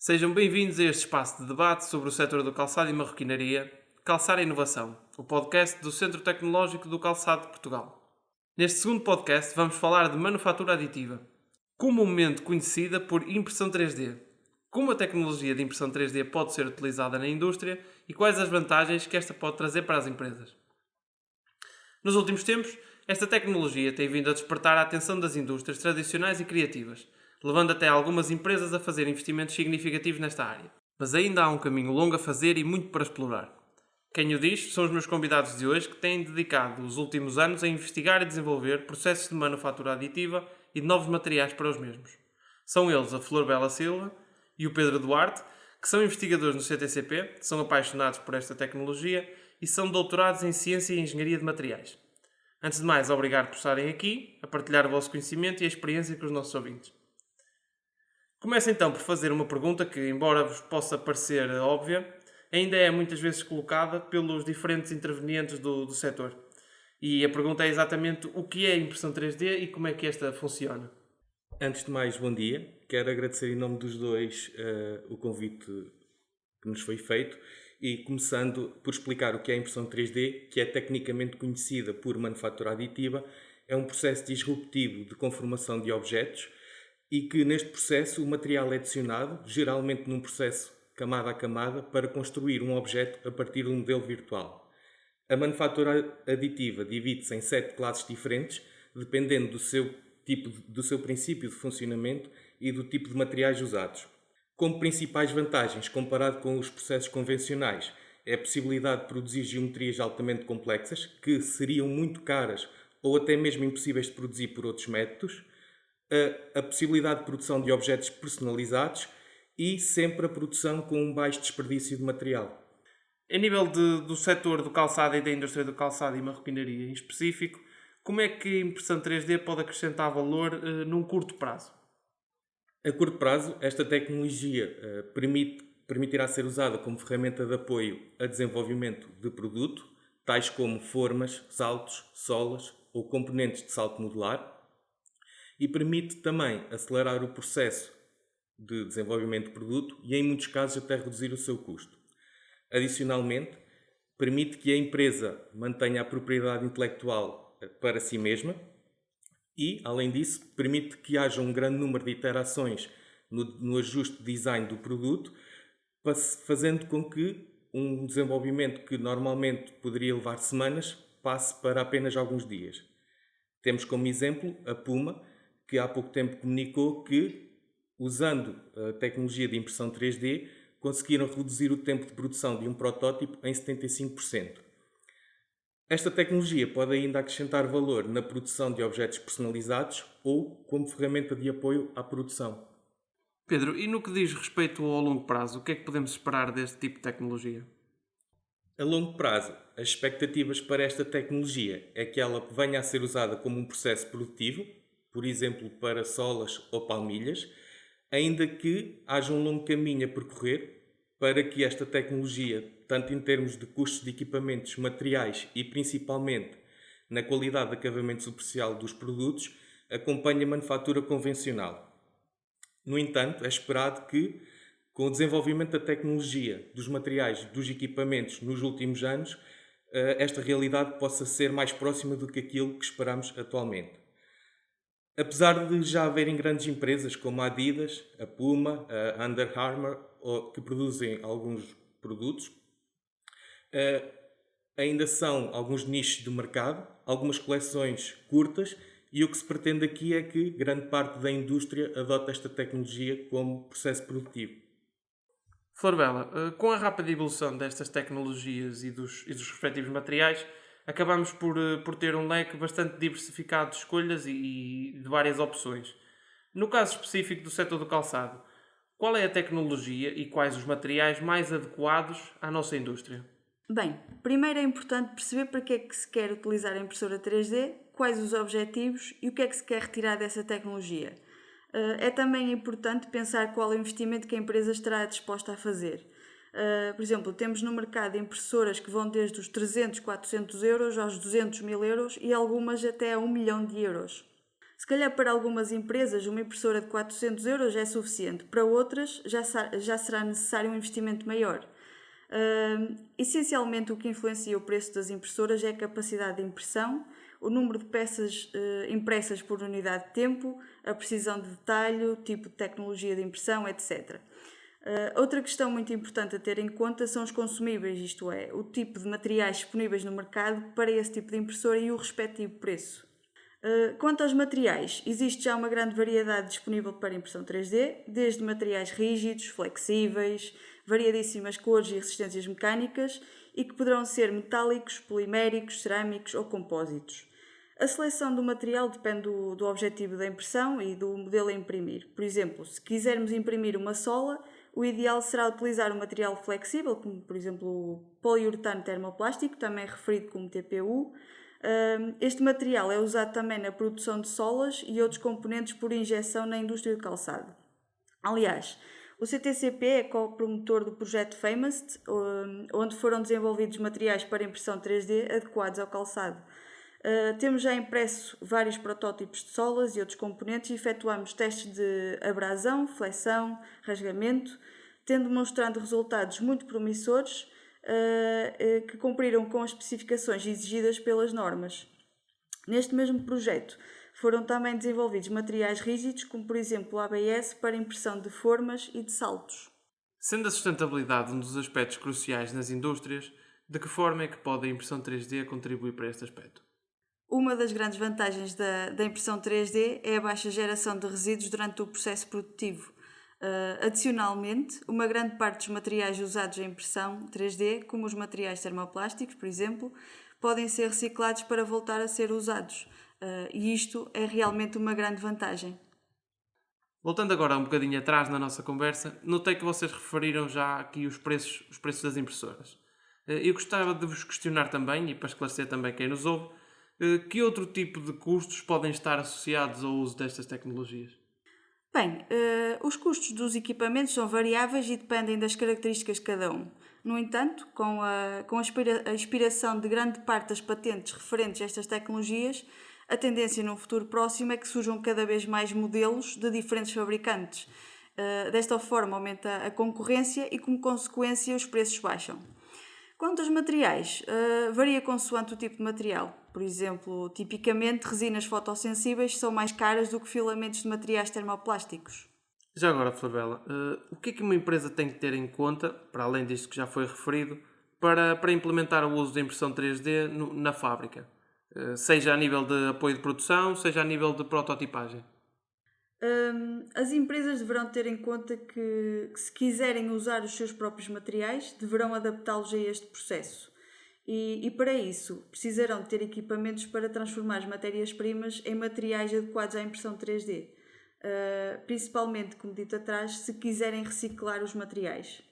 Sejam bem-vindos a este espaço de debate sobre o setor do calçado e marroquinaria, Calçar a Inovação, o podcast do Centro Tecnológico do Calçado de Portugal. Neste segundo podcast vamos falar de manufatura aditiva, comumente conhecida por impressão 3D. Como a tecnologia de impressão 3D pode ser utilizada na indústria e quais as vantagens que esta pode trazer para as empresas. Nos últimos tempos, esta tecnologia tem vindo a despertar a atenção das indústrias tradicionais e criativas, levando até algumas empresas a fazer investimentos significativos nesta área. Mas ainda há um caminho longo a fazer e muito para explorar. Quem o diz são os meus convidados de hoje que têm dedicado os últimos anos a investigar e desenvolver processos de manufatura aditiva e de novos materiais para os mesmos. São eles a Flor Bela Silva e o Pedro Duarte, que são investigadores no CTCP, são apaixonados por esta tecnologia e são doutorados em Ciência e Engenharia de Materiais. Antes de mais, obrigado por estarem aqui, a partilhar o vosso conhecimento e a experiência com os nossos ouvintes. Começo então por fazer uma pergunta que, embora vos possa parecer óbvia, ainda é muitas vezes colocada pelos diferentes intervenientes do setor. E a pergunta é exatamente o que é a impressão 3D e como é que esta funciona. Antes de mais, bom dia. Quero agradecer em nome dos dois o convite que nos foi feito e começando por explicar o que é a impressão 3D, que é tecnicamente conhecida por manufatura aditiva, é um processo disruptivo de conformação de objetos e que neste processo o material é adicionado, geralmente num processo camada a camada, para construir um objeto a partir de um modelo virtual. A manufatura aditiva divide-se em 7 classes diferentes, dependendo do seu princípio de funcionamento e do tipo de materiais usados. Como principais vantagens, comparado com os processos convencionais, é a possibilidade de produzir geometrias altamente complexas, que seriam muito caras ou até mesmo impossíveis de produzir por outros métodos, a possibilidade de produção de objetos personalizados e sempre a produção com um baixo desperdício de material. A nível do setor do calçado e da indústria do calçado e marroquinaria em específico, como é que a impressão 3D pode acrescentar valor num curto prazo? A curto prazo, esta tecnologia permitirá ser usada como ferramenta de apoio a desenvolvimento de produto, tais como formas, saltos, solas ou componentes de salto modular, e permite também acelerar o processo de desenvolvimento de produto e, em muitos casos, até reduzir o seu custo. Adicionalmente, permite que a empresa mantenha a propriedade intelectual para si mesma e, além disso, permite que haja um grande número de iterações no ajuste de design do produto, fazendo com que um desenvolvimento que normalmente poderia levar semanas passe para apenas alguns dias. Temos como exemplo a Puma, que há pouco tempo comunicou que, usando a tecnologia de impressão 3D, conseguiram reduzir o tempo de produção de um protótipo em 75%. Esta tecnologia pode ainda acrescentar valor na produção de objetos personalizados ou como ferramenta de apoio à produção. Pedro, e no que diz respeito ao longo prazo, o que é que podemos esperar deste tipo de tecnologia? A longo prazo, as expectativas para esta tecnologia é que ela venha a ser usada como um processo produtivo, por exemplo, para solas ou palmilhas, ainda que haja um longo caminho a percorrer para que esta tecnologia, tanto em termos de custos de equipamentos, materiais e principalmente na qualidade de acabamento superficial dos produtos, acompanhe a manufatura convencional. No entanto, é esperado que, com o desenvolvimento da tecnologia, dos materiais, dos equipamentos nos últimos anos, esta realidade possa ser mais próxima do que aquilo que esperamos atualmente. Apesar de já haverem grandes empresas como a Adidas, a Puma, a Under Armour, que produzem alguns produtos, ainda são alguns nichos de mercado, algumas coleções curtas, e o que se pretende aqui é que grande parte da indústria adote esta tecnologia como processo produtivo. Flor Bela, com a rápida evolução destas tecnologias e dos respectivos materiais, acabamos por ter um leque bastante diversificado de escolhas e de várias opções. No caso específico do setor do calçado, qual é a tecnologia e quais os materiais mais adequados à nossa indústria? Bem, primeiro é importante perceber para que é que se quer utilizar a impressora 3D, quais os objetivos e o que é que se quer retirar dessa tecnologia. É também importante pensar qual é o investimento que a empresa estará disposta a fazer. Por exemplo, temos no mercado impressoras que vão desde os 300, 400 euros aos 200 mil euros e algumas até a 1 milhão de euros. Se calhar para algumas empresas uma impressora de 400 euros é suficiente, para outras já será necessário um investimento maior. Essencialmente o que influencia o preço das impressoras é a capacidade de impressão, o número de peças impressas por unidade de tempo, a precisão de detalhe, o tipo de tecnologia de impressão, etc. Outra questão muito importante a ter em conta são os consumíveis, isto é, o tipo de materiais disponíveis no mercado para esse tipo de impressora e o respectivo preço. Quanto aos materiais, existe já uma grande variedade disponível para impressão 3D, desde materiais rígidos, flexíveis, variadíssimas cores e resistências mecânicas e que poderão ser metálicos, poliméricos, cerâmicos ou compósitos. A seleção do material depende do objetivo da impressão e do modelo a imprimir. Por exemplo, se quisermos imprimir uma sola, o ideal será utilizar um material flexível, como por exemplo o poliuretano termoplástico, também referido como TPU. Este material é usado também na produção de solas e outros componentes por injeção na indústria do calçado. Aliás, o CTCP é co-promotor do projeto Famous, onde foram desenvolvidos materiais para impressão 3D adequados ao calçado. Temos já impresso vários protótipos de solas e outros componentes e efetuamos testes de abrasão, flexão, rasgamento, tendo demonstrado resultados muito promissores que cumpriram com as especificações exigidas pelas normas. Neste mesmo projeto foram também desenvolvidos materiais rígidos, como por exemplo o ABS para impressão de formas e de saltos. Sendo a sustentabilidade um dos aspectos cruciais nas indústrias, de que forma é que pode a impressão 3D contribuir para este aspecto? Uma das grandes vantagens da impressão 3D é a baixa geração de resíduos durante o processo produtivo. Adicionalmente, uma grande parte dos materiais usados em impressão 3D, como os materiais termoplásticos, por exemplo, podem ser reciclados para voltar a ser usados. E isto é realmente uma grande vantagem. Voltando agora um bocadinho atrás na nossa conversa, notei que vocês referiram já aqui os preços das impressoras. Eu gostava de vos questionar também, e para esclarecer também quem nos ouve, que outro tipo de custos podem estar associados ao uso destas tecnologias? Bem, os custos dos equipamentos são variáveis e dependem das características de cada um. No entanto, com a expiração de grande parte das patentes referentes a estas tecnologias, a tendência no futuro próximo é que surjam cada vez mais modelos de diferentes fabricantes. Desta forma aumenta a concorrência e, como consequência, os preços baixam. Quanto aos materiais, varia consoante o tipo de material. Por exemplo, tipicamente resinas fotossensíveis são mais caras do que filamentos de materiais termoplásticos. Já agora, Flabela, o que é que uma empresa tem que ter em conta, para além disto que já foi referido, para implementar o uso da impressão 3D na fábrica? Seja a nível de apoio de produção, seja a nível de prototipagem. As empresas deverão ter em conta que se quiserem usar os seus próprios materiais, deverão adaptá-los a este processo. E para isso, precisarão ter equipamentos para transformar as matérias-primas em materiais adequados à impressão 3D. Principalmente, como dito atrás, se quiserem reciclar os materiais.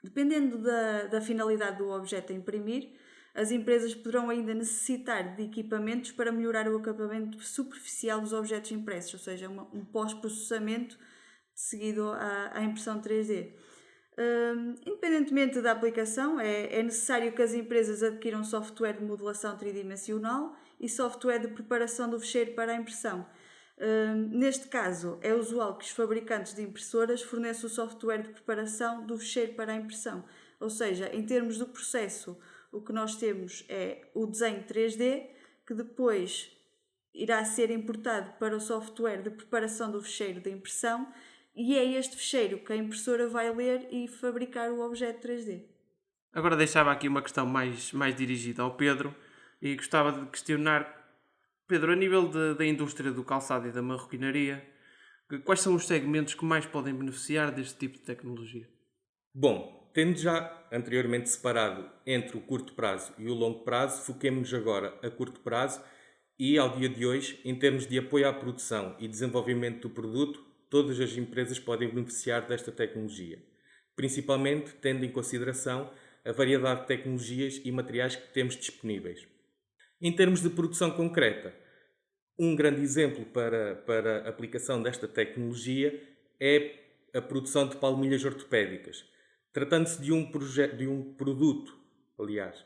Dependendo da finalidade do objeto a imprimir, as empresas poderão ainda necessitar de equipamentos para melhorar o acabamento superficial dos objetos impressos, ou seja, um pós-processamento seguido à impressão 3D. Independentemente da aplicação, é necessário que as empresas adquiram software de modelação tridimensional e software de preparação do fecheiro para a impressão. Neste caso, é usual que os fabricantes de impressoras forneçam o software de preparação do fecheiro para a impressão, ou seja, em termos do processo, o que nós temos é o desenho 3D, que depois irá ser importado para o software de preparação do fecheiro de impressão, e é este fecheiro que a impressora vai ler e fabricar o objeto 3D. Agora deixava aqui uma questão mais dirigida ao Pedro e gostava de questionar, Pedro, a nível da indústria do calçado e da marroquinaria, quais são os segmentos que mais podem beneficiar deste tipo de tecnologia? Bom, tendo já anteriormente separado entre o curto prazo e o longo prazo, foquemos-nos agora a curto prazo e, ao dia de hoje, em termos de apoio à produção e desenvolvimento do produto, todas as empresas podem beneficiar desta tecnologia, principalmente tendo em consideração a variedade de tecnologias e materiais que temos disponíveis. Em termos de produção concreta, um grande exemplo para a aplicação desta tecnologia é a produção de palmilhas ortopédicas. Tratando-se de um produto, aliás,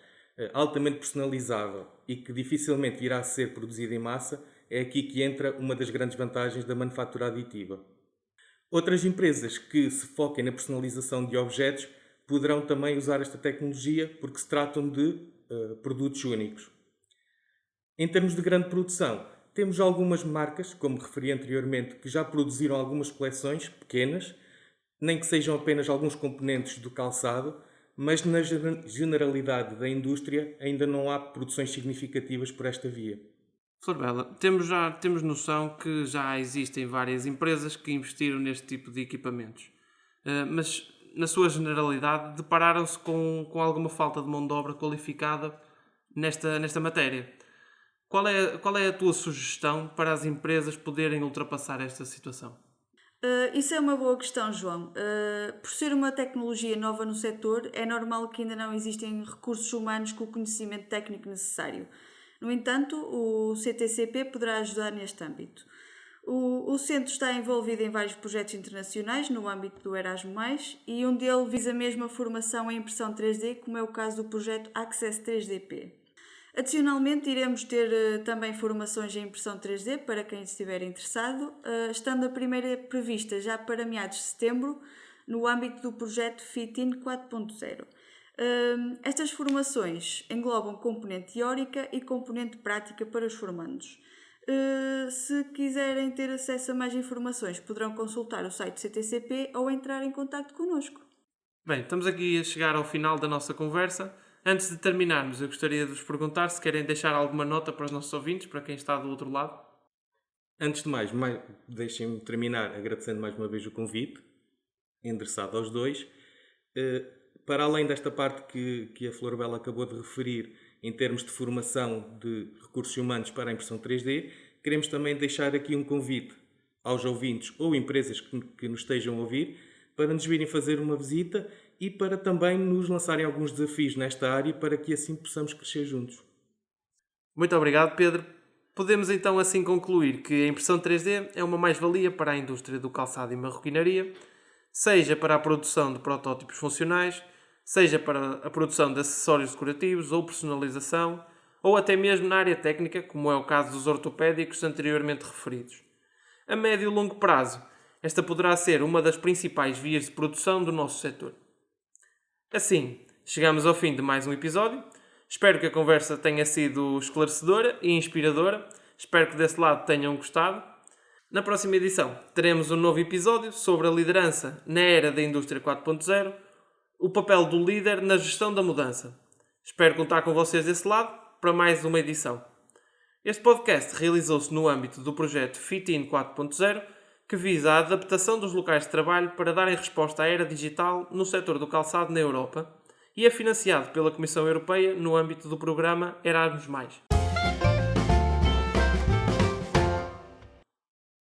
altamente personalizável e que dificilmente irá ser produzido em massa, É aqui que entra uma das grandes vantagens da manufatura aditiva. Outras empresas que se foquem na personalização de objetos poderão também usar esta tecnologia porque se tratam de produtos únicos. Em termos de grande produção, temos algumas marcas, como referi anteriormente, que já produziram algumas coleções pequenas, nem que sejam apenas alguns componentes do calçado, mas na generalidade da indústria ainda não há produções significativas por esta via. Flor Bela, temos noção que já existem várias empresas que investiram neste tipo de equipamentos, mas na sua generalidade depararam-se com alguma falta de mão de obra qualificada nesta matéria. Qual é a tua sugestão para as empresas poderem ultrapassar esta situação? Isso é uma boa questão, João. Por ser uma tecnologia nova no setor, é normal que ainda não existem recursos humanos com o conhecimento técnico necessário. No entanto, o CTCP poderá ajudar neste âmbito. O centro está envolvido em vários projetos internacionais no âmbito do Erasmus+, e um deles visa mesmo a formação em impressão 3D, como é o caso do projeto Access 3DP. Adicionalmente, iremos ter também formações em impressão 3D para quem estiver interessado, estando a primeira prevista já para meados de setembro, no âmbito do projeto FIT-IN 4.0. Estas formações englobam componente teórica e componente prática para os formandos. Se quiserem ter acesso a mais informações, poderão consultar o site do CTCP ou entrar em contato connosco. Bem, estamos aqui a chegar ao final da nossa conversa. Antes de terminarmos, eu gostaria de vos perguntar se querem deixar alguma nota para os nossos ouvintes, para quem está do outro lado. Antes de mais deixem-me terminar agradecendo mais uma vez o convite, endereçado aos dois. Para além desta parte que a Flor Bela acabou de referir, em termos de formação de recursos humanos para a impressão 3D, queremos também deixar aqui um convite aos ouvintes ou empresas que nos estejam a ouvir para nos virem fazer uma visita e para também nos lançarem alguns desafios nesta área para que assim possamos crescer juntos. Muito obrigado, Pedro. Podemos então assim concluir que a impressão 3D é uma mais-valia para a indústria do calçado e marroquinaria, seja para a produção de protótipos funcionais, seja para a produção de acessórios decorativos ou personalização, ou até mesmo na área técnica, como é o caso dos ortopédicos anteriormente referidos. A médio e longo prazo, esta poderá ser uma das principais vias de produção do nosso setor. Assim, chegamos ao fim de mais um episódio. Espero que a conversa tenha sido esclarecedora e inspiradora. Espero que desse lado tenham gostado. Na próxima edição teremos um novo episódio sobre a liderança na era da indústria 4.0, o papel do líder na gestão da mudança. Espero contar com vocês desse lado para mais uma edição. Este podcast realizou-se no âmbito do projeto FIT-IN 4.0, que visa a adaptação dos locais de trabalho para darem resposta à era digital no setor do calçado na Europa e é financiado pela Comissão Europeia no âmbito do programa Erasmus+.